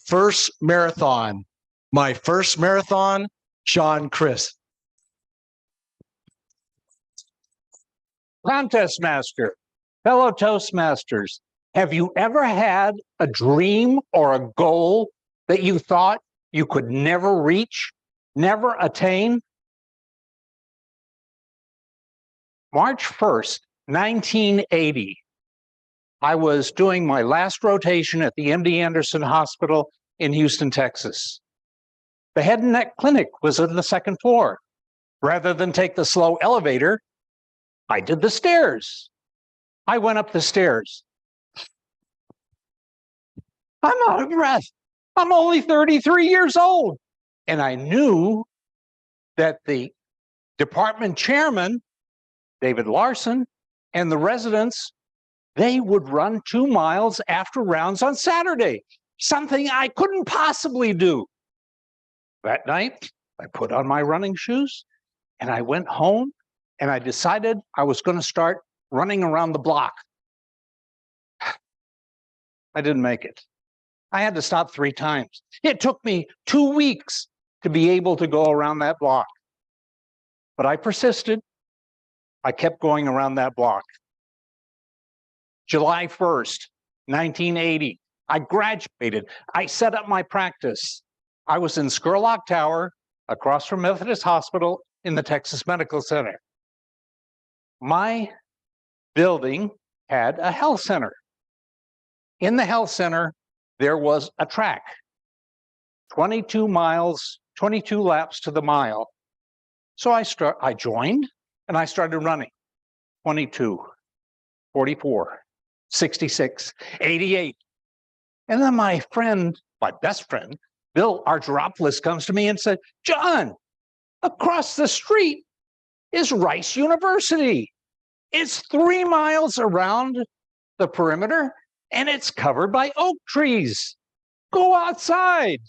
first marathon. My first marathon, Sean Chris. Contest master, fellow Toastmasters, have you ever had a dream or a goal that you thought you could never reach, never attain? March 1st, 1980, I was doing my last rotation at the MD Anderson Hospital in Houston, Texas. The head and neck clinic was on the second floor. Rather than take the slow elevator, I did the stairs. I went up the stairs. I'm out of breath. I'm only 33 years old. And I knew that the department chairman, David Larson, and the residents, they would run 2 miles after rounds on Saturday, something I couldn't possibly do. That night, I put on my running shoes and I went home and I decided I was going to start running around the block. I didn't make it. I had to stop 3 times. It took me 2 weeks to be able to go around that block. But I persisted. I kept going around that block. July 1st, 1980, I graduated. I set up my practice. I was in Scurlock Tower, across from Methodist Hospital in the Texas Medical Center. My building had a health center. In the health center, there was a track, 22 miles, 22 laps to the mile. So I joined and I started running. 22, 44, 66, 88. And then my best friend, Bill Argyropoulos, comes to me and said, "John, across the street is Rice University. It's 3 miles around the perimeter and it's covered by oak trees. Go outside."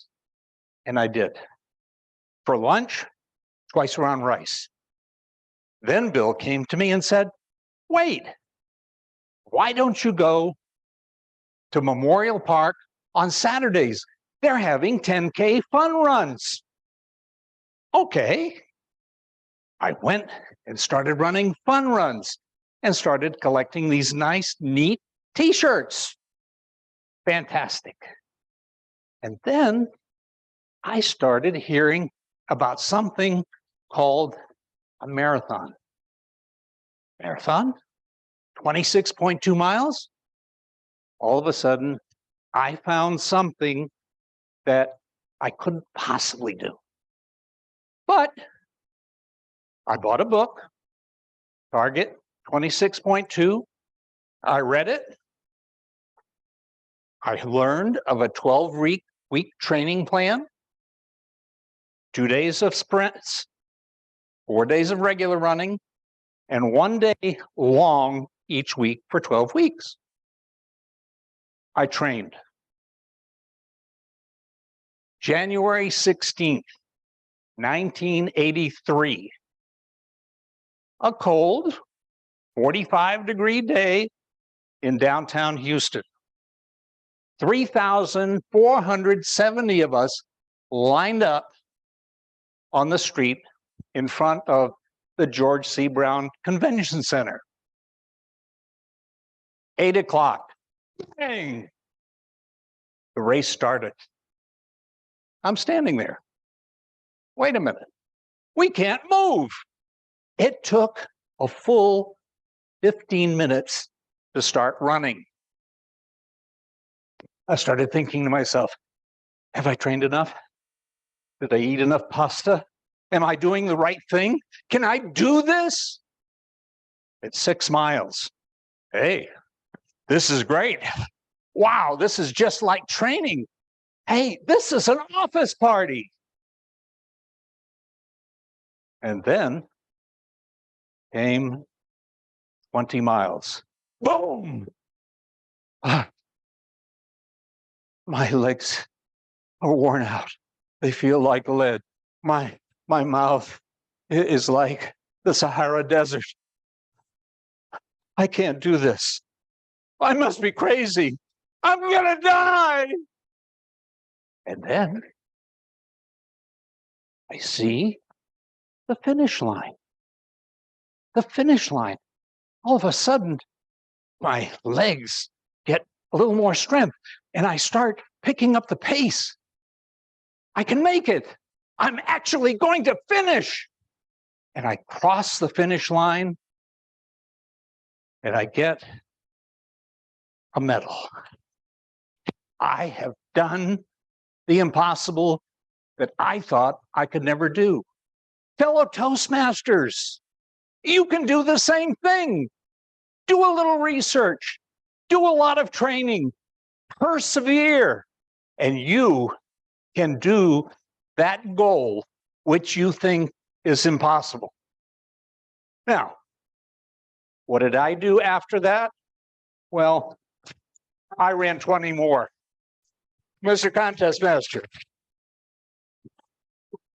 And I did. For lunch, twice around Rice. Then Bill came to me and said, "Wait, why don't you go to Memorial Park on Saturdays? They're having 10K fun runs." Okay. I went and started running fun runs and started collecting these nice, neat t-shirts. Fantastic. And then I started hearing about something called a marathon. Marathon? 26.2 miles? All of a sudden, I found something that I couldn't possibly do. But I bought a book, Target 26.2. I read it. I learned of a 12-week training plan, 2 days of sprints, 4 days of regular running, and 1 day long each week for 12 weeks. I trained. January 16th, 1983. A cold, 45-degree day in downtown Houston. 3,470 of us lined up on the street in front of the George C. Brown Convention Center. 8 o'clock, bang, the race started. I'm standing there. Wait a minute, we can't move. It took a full 15 minutes to start running. I started thinking to myself, have I trained enough? Did I eat enough pasta? Am I doing the right thing? Can I do this? It's 6 miles. Hey, this is great. Wow, this is just like training. Hey, this is an office party. And then came 20 miles. Boom! My legs are worn out. They feel like lead. My mouth is like the Sahara Desert. I can't do this. I must be crazy. I'm gonna die. And then I see the finish line. The finish line. All of a sudden, my legs get a little more strength and I start picking up the pace. I can make it. I'm actually going to finish. And I cross the finish line and I get a medal. I have done the impossible that I thought I could never do. Fellow Toastmasters, you can do the same thing. Do a little research, do a lot of training, persevere, and you can do that goal which you think is impossible. Now, what did I do after that? Well, I ran 20 more. Mr. Contest Master.